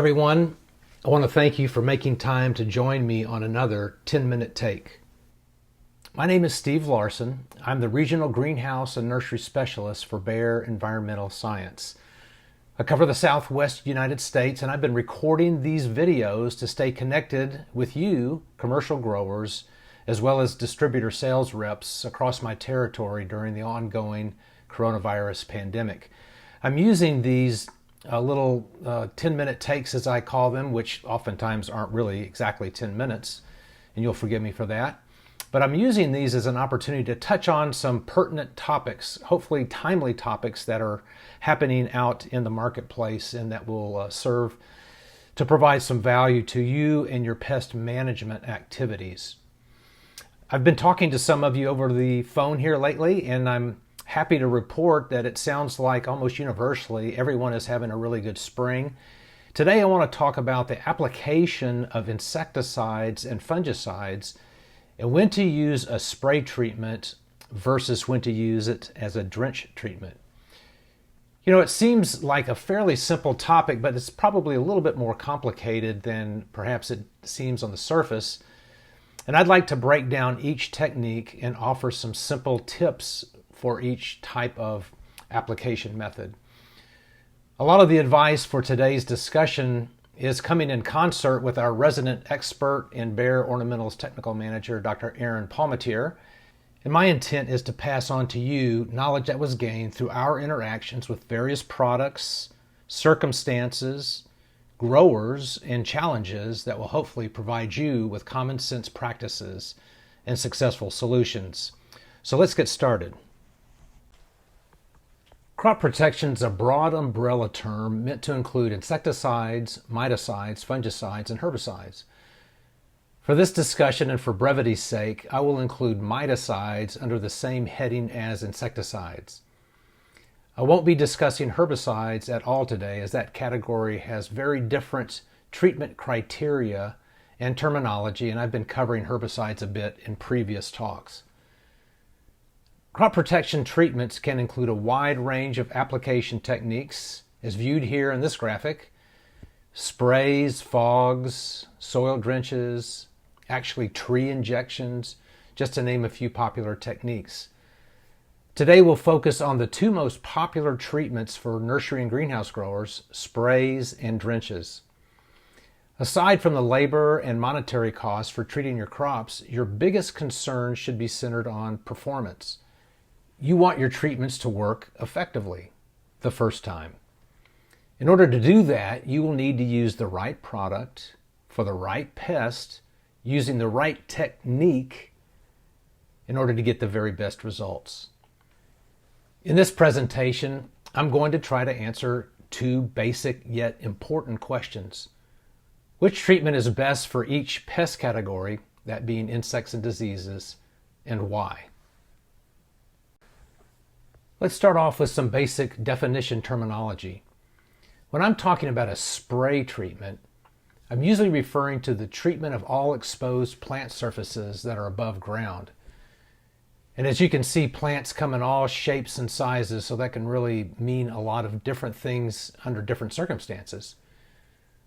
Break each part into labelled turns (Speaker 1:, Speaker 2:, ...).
Speaker 1: everyone. I want to thank you for making time to join me on another 10-minute take. My name is Steve Larson. I'm the Regional Greenhouse and Nursery Specialist for Bayer Environmental Science. I cover the Southwest United States, and I've been recording these videos to stay connected with you, commercial growers, as well as distributor sales reps across my territory during the ongoing coronavirus pandemic. I'm using these little 10-minute takes, as I call them, which oftentimes aren't really exactly 10 minutes, and you'll forgive me for that. But I'm using these as an opportunity to touch on some pertinent topics, hopefully timely topics that are happening out in the marketplace and that will serve to provide some value to you and your pest management activities. I've been talking to some of you over the phone here lately, and I'm happy to report that it sounds like almost universally everyone is having a really good spring. Today I want to talk about the application of insecticides and fungicides and when to use a spray treatment versus when to use it as a drench treatment. You know, it seems like a fairly simple topic, but it's probably a little bit more complicated than perhaps it seems on the surface. And I'd like to break down each technique and offer some simple tips for each type of application method. A lot of the advice for today's discussion is coming in concert with our resident expert and Bayer Ornamental's technical manager, Dr. Aaron Palmatier. And my intent is to pass on to you knowledge that was gained through our interactions with various products, circumstances, growers, and challenges that will hopefully provide you with common sense practices and successful solutions. So let's get started. Crop protection is a broad umbrella term meant to include insecticides, miticides, fungicides, and herbicides. For this discussion and for brevity's sake, I will include miticides under the same heading as insecticides. I won't be discussing herbicides at all today, as that category has very different treatment criteria and terminology, and I've been covering herbicides a bit in previous talks. Crop protection treatments can include a wide range of application techniques, as viewed here in this graphic: sprays, fogs, soil drenches, actually tree injections, just to name a few popular techniques. Today we'll focus on the two most popular treatments for nursery and greenhouse growers: sprays and drenches. Aside from the labor and monetary costs for treating your crops, your biggest concern should be centered on performance. You want your treatments to work effectively the first time. In order to do that, you will need to use the right product for the right pest, using the right technique in order to get the very best results. In this presentation, I'm going to try to answer two basic yet important questions. Which treatment is best for each pest category, that being insects and diseases, and why? Let's start off with some basic definition terminology. When I'm talking about a spray treatment, I'm usually referring to the treatment of all exposed plant surfaces that are above ground. And as you can see, plants come in all shapes and sizes, so that can really mean a lot of different things under different circumstances.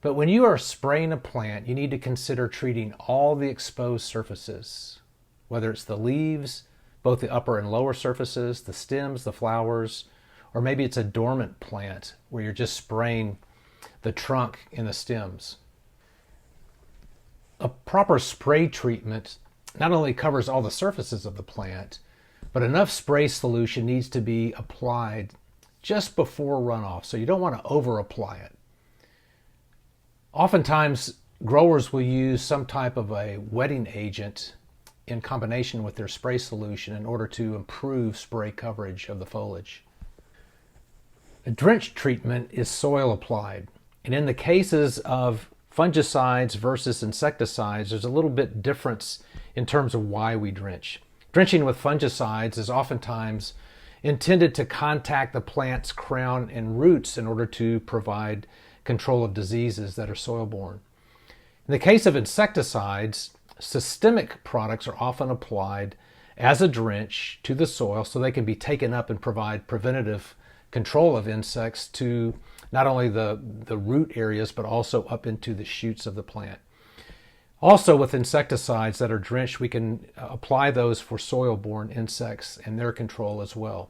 Speaker 1: But when you are spraying a plant, you need to consider treating all the exposed surfaces, whether it's the leaves, both the upper and lower surfaces, the stems, the flowers, or maybe it's a dormant plant where you're just spraying the trunk and the stems. A proper spray treatment not only covers all the surfaces of the plant, but enough spray solution needs to be applied just before runoff, so you don't want to over apply it. Oftentimes, growers will use some type of a wetting agent in combination with their spray solution in order to improve spray coverage of the foliage. A drench treatment is soil applied, and in the cases of fungicides versus insecticides, there's a little bit difference in terms of why we drench. Drenching with fungicides is oftentimes intended to contact the plant's crown and roots in order to provide control of diseases that are soil-borne. In the case of insecticides, systemic products are often applied as a drench to the soil so they can be taken up and provide preventative control of insects to not only the root areas, but also up into the shoots of the plant. Also, with insecticides that are drenched, we can apply those for soil-borne insects and their control as well.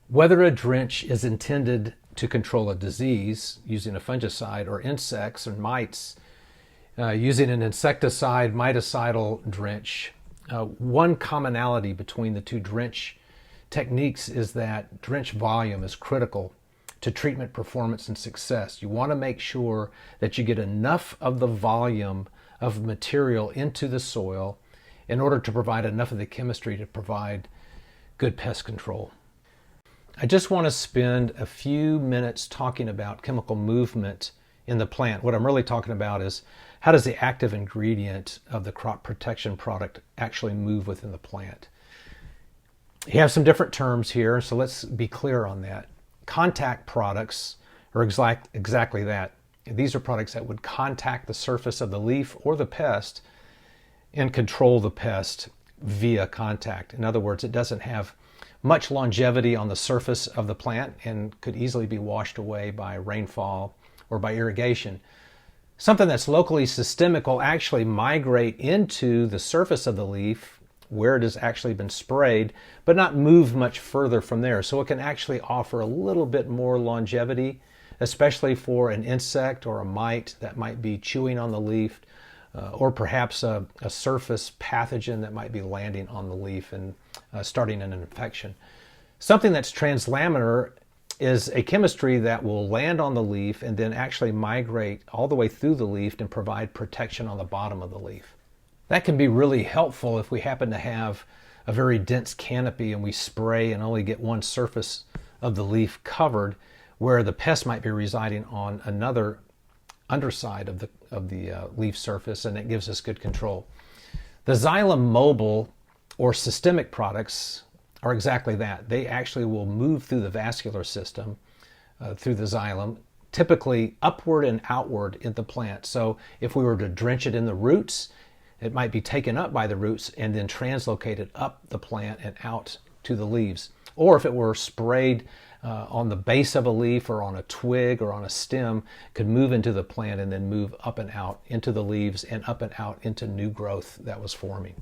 Speaker 1: Whether a drench is intended to control a disease using a fungicide, or insects or mites using an insecticide miticidal drench, one commonality between the two drench techniques is that drench volume is critical to treatment performance and success. You want to make sure that you get enough of the volume of material into the soil in order to provide enough of the chemistry to provide good pest control. I just want to spend a few minutes talking about chemical movement in the plant. What I'm really talking about is how does the active ingredient of the crop protection product actually move within the plant. You have some different terms here, so let's be clear on that. Contact products are exactly that. These are products that would contact the surface of the leaf or the pest and control the pest via contact. In other words, it doesn't have much longevity on the surface of the plant and could easily be washed away by rainfall or by irrigation. Something that's locally systemic will actually migrate into the surface of the leaf where it has actually been sprayed, but not move much further from there. So it can actually offer a little bit more longevity, especially for an insect or a mite that might be chewing on the leaf, or perhaps a surface pathogen that might be landing on the leaf and starting an infection. Something that's translaminar is a chemistry that will land on the leaf and then actually migrate all the way through the leaf and provide protection on the bottom of the leaf. That can be really helpful if we happen to have a very dense canopy and we spray and only get one surface of the leaf covered, where the pest might be residing on another underside of the leaf surface, and it gives us good control. The xylem mobile or systemic products are exactly that. They actually will move through the vascular system through the xylem, typically upward and outward in the plant. So if we were to drench it in the roots, it might be taken up by the roots and then translocated up the plant and out to the leaves. Or if it were sprayed on the base of a leaf or on a twig or on a stem, could move into the plant and then move up and out into the leaves and up and out into new growth that was forming.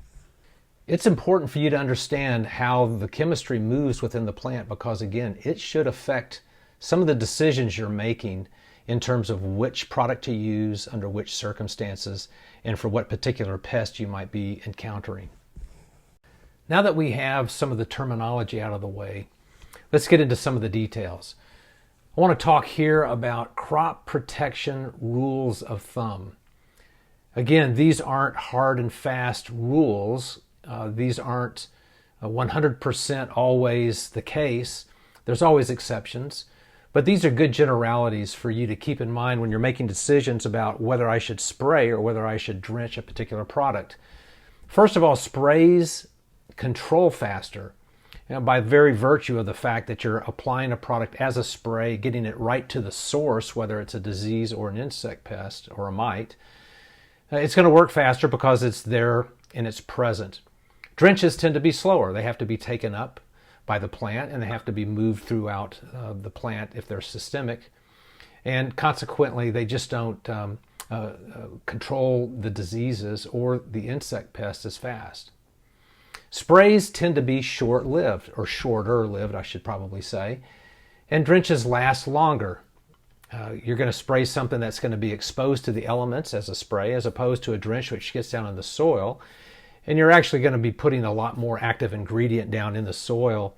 Speaker 1: It's important for you to understand how the chemistry moves within the plant, because again, it should affect some of the decisions you're making in terms of which product to use under which circumstances and for what particular pest you might be encountering. Now that we have some of the terminology out of the way, let's get into some of the details. I want to talk here about crop protection rules of thumb. Again, these aren't hard and fast rules. These aren't 100% always the case. There's always exceptions. But these are good generalities for you to keep in mind when you're making decisions about whether I should spray or whether I should drench a particular product. First of all, sprays control faster. By very virtue of the fact that you're applying a product as a spray, getting it right to the source, whether it's a disease or an insect pest or a mite, it's going to work faster because it's there and it's present. Drenches tend to be slower. They have to be taken up by the plant and they have to be moved throughout the plant if they're systemic. And consequently, they just don't control the diseases or the insect pests as fast. Sprays tend to be short-lived, or shorter-lived, I should probably say, and drenches last longer. You're going to spray something that's going to be exposed to the elements as a spray, as opposed to a drench which gets down in the soil. And you're actually going to be putting a lot more active ingredient down in the soil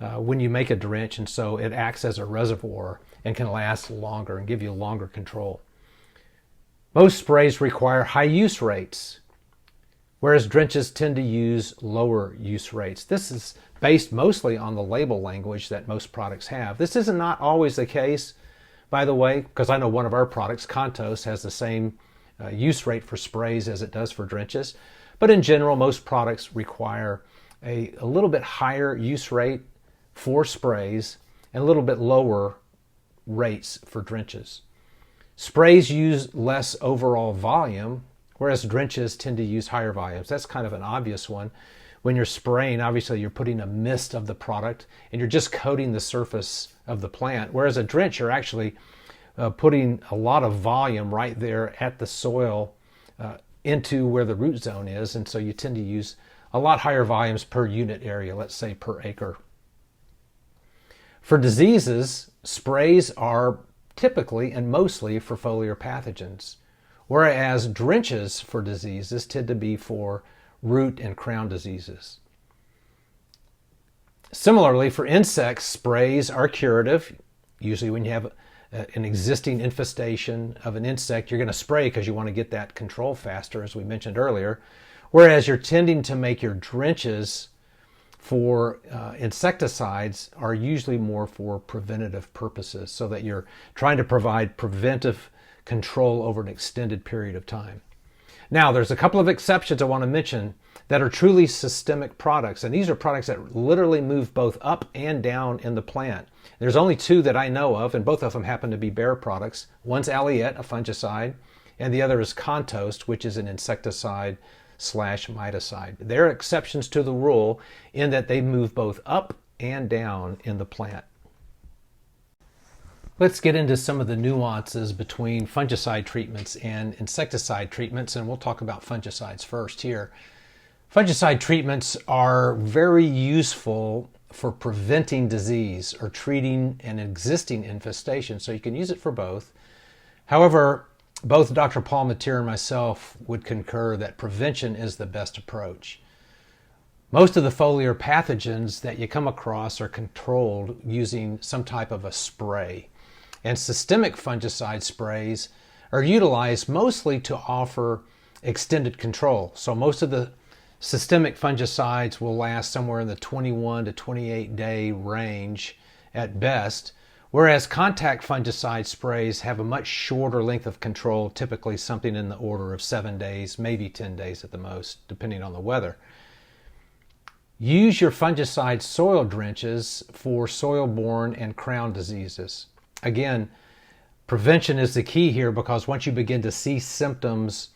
Speaker 1: when you make a drench, and so it acts as a reservoir and can last longer and give you longer control. Most sprays require high use rates, whereas drenches tend to use lower use rates. This is based mostly on the label language that most products have. This is not always the case, by the way, because I know one of our products, Contos, has the same use rate for sprays as it does for drenches. But in general, most products require a little bit higher use rate for sprays and a little bit lower rates for drenches. Sprays use less overall volume, whereas drenches tend to use higher volumes. That's kind of an obvious one when you're spraying, obviously you're putting a mist of the product and you're just coating the surface of the plant. Whereas a drench, you're actually putting a lot of volume right there at the soil into where the root zone is. And so you tend to use a lot higher volumes per unit area, let's say per acre. For diseases, sprays are typically and mostly for foliar pathogens, whereas drenches for diseases tend to be for root and crown diseases. Similarly, for insects, sprays are curative. Usually when you have an existing infestation of an insect, you're going to spray because you want to get that control faster, as we mentioned earlier, whereas you're tending to make your drenches for insecticides are usually more for preventative purposes, so that you're trying to provide preventive control over an extended period of time. Now, there's a couple of exceptions I want to mention that are truly systemic products, and these are products that literally move both up and down in the plant. There's only two that I know of, and both of them happen to be Bayer products. One's Alliette, a fungicide, and the other is Contost, which is an insecticide / miticide. They're exceptions to the rule in that they move both up and down in the plant. Let's get into some of the nuances between fungicide treatments and insecticide treatments, and we'll talk about fungicides first here. Fungicide treatments are very useful for preventing disease or treating an existing infestation, so you can use it for both. However, both Dr. Paul Mateer and myself would concur that prevention is the best approach. Most of the foliar pathogens that you come across are controlled using some type of a spray. And systemic fungicide sprays are utilized mostly to offer extended control. So most of the systemic fungicides will last somewhere in the 21 to 28 day range at best, whereas contact fungicide sprays have a much shorter length of control, typically something in the order of 7 days, maybe 10 days at the most, depending on the weather. Use your fungicide soil drenches for soil-borne and crown diseases. Again, prevention is the key here, because once you begin to see symptoms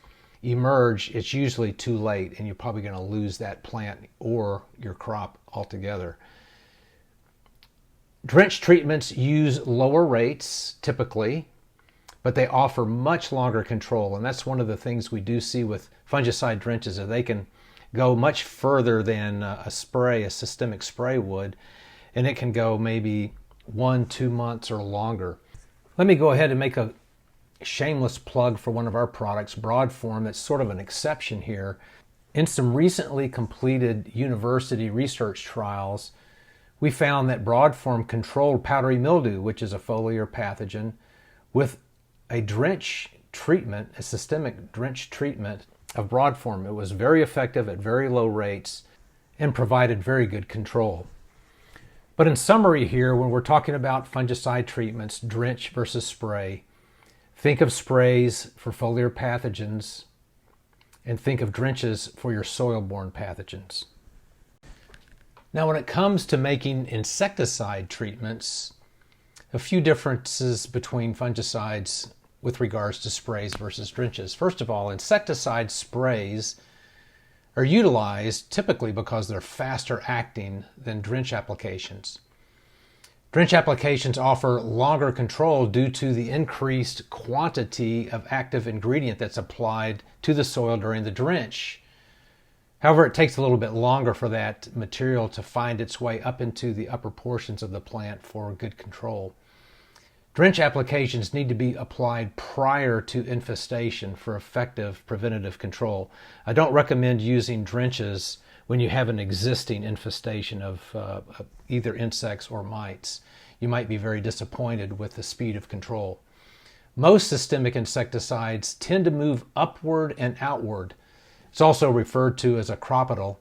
Speaker 1: emerge, it's usually too late and you're probably going to lose that plant or your crop altogether. Drench treatments use lower rates typically, but they offer much longer control, and that's one of the things we do see with fungicide drenches, is they can go much further than a systemic spray would, and it can go maybe 1-2 months or longer. Let me go ahead and make a shameless plug for one of our products, Broadform. That's sort of an exception here. In some recently completed university research trials, we found that Broadform controlled powdery mildew, which is a foliar pathogen, with a drench treatment, a systemic drench treatment of Broadform. It was very effective at very low rates and provided very good control. But in summary here, when we're talking about fungicide treatments, drench versus spray, think of sprays for foliar pathogens and think of drenches for your soil-borne pathogens. Now, when it comes to making insecticide treatments, a few differences between fungicides with regards to sprays versus drenches. First of all, insecticide sprays are utilized typically because they're faster acting than drench applications. Drench applications offer longer control due to the increased quantity of active ingredient that's applied to the soil during the drench. However, it takes a little bit longer for that material to find its way up into the upper portions of the plant for good control. Drench applications need to be applied prior to infestation for effective preventative control. I don't recommend using drenches when you have an existing infestation of either insects or mites. You might be very disappointed with the speed of control. Most systemic insecticides tend to move upward and outward. It's also referred to as a croppedal.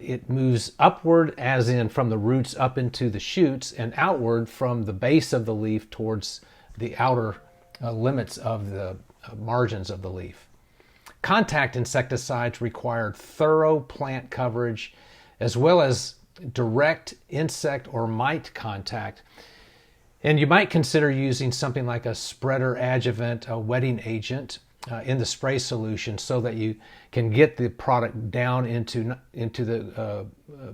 Speaker 1: It moves upward as in from the roots up into the shoots, and outward from the base of the leaf towards the outer limits of the margins of the leaf. Contact insecticides require thorough plant coverage as well as direct insect or mite contact. And you might consider using something like a spreader adjuvant, a wetting agent, in the spray solution so that you can get the product down into the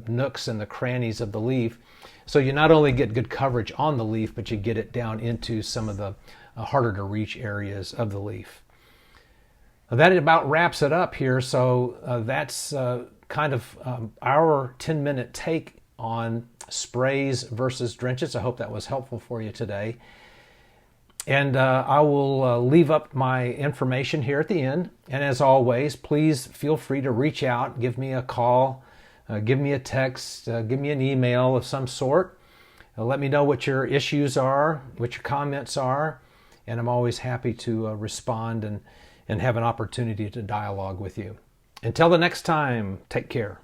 Speaker 1: nooks and the crannies of the leaf. So you not only get good coverage on the leaf, but you get it down into some of the harder to reach areas of the leaf. That about wraps it up here. So that's kind of our 10-minute take on sprays versus drenches. I hope that was helpful for you today. And I will leave up my information here at the end. And as always, please feel free to reach out, give me a call, give me a text, give me an email of some sort. Let me know what your issues are, what your comments are, and I'm always happy to respond and have an opportunity to dialogue with you. Until the next time, take care.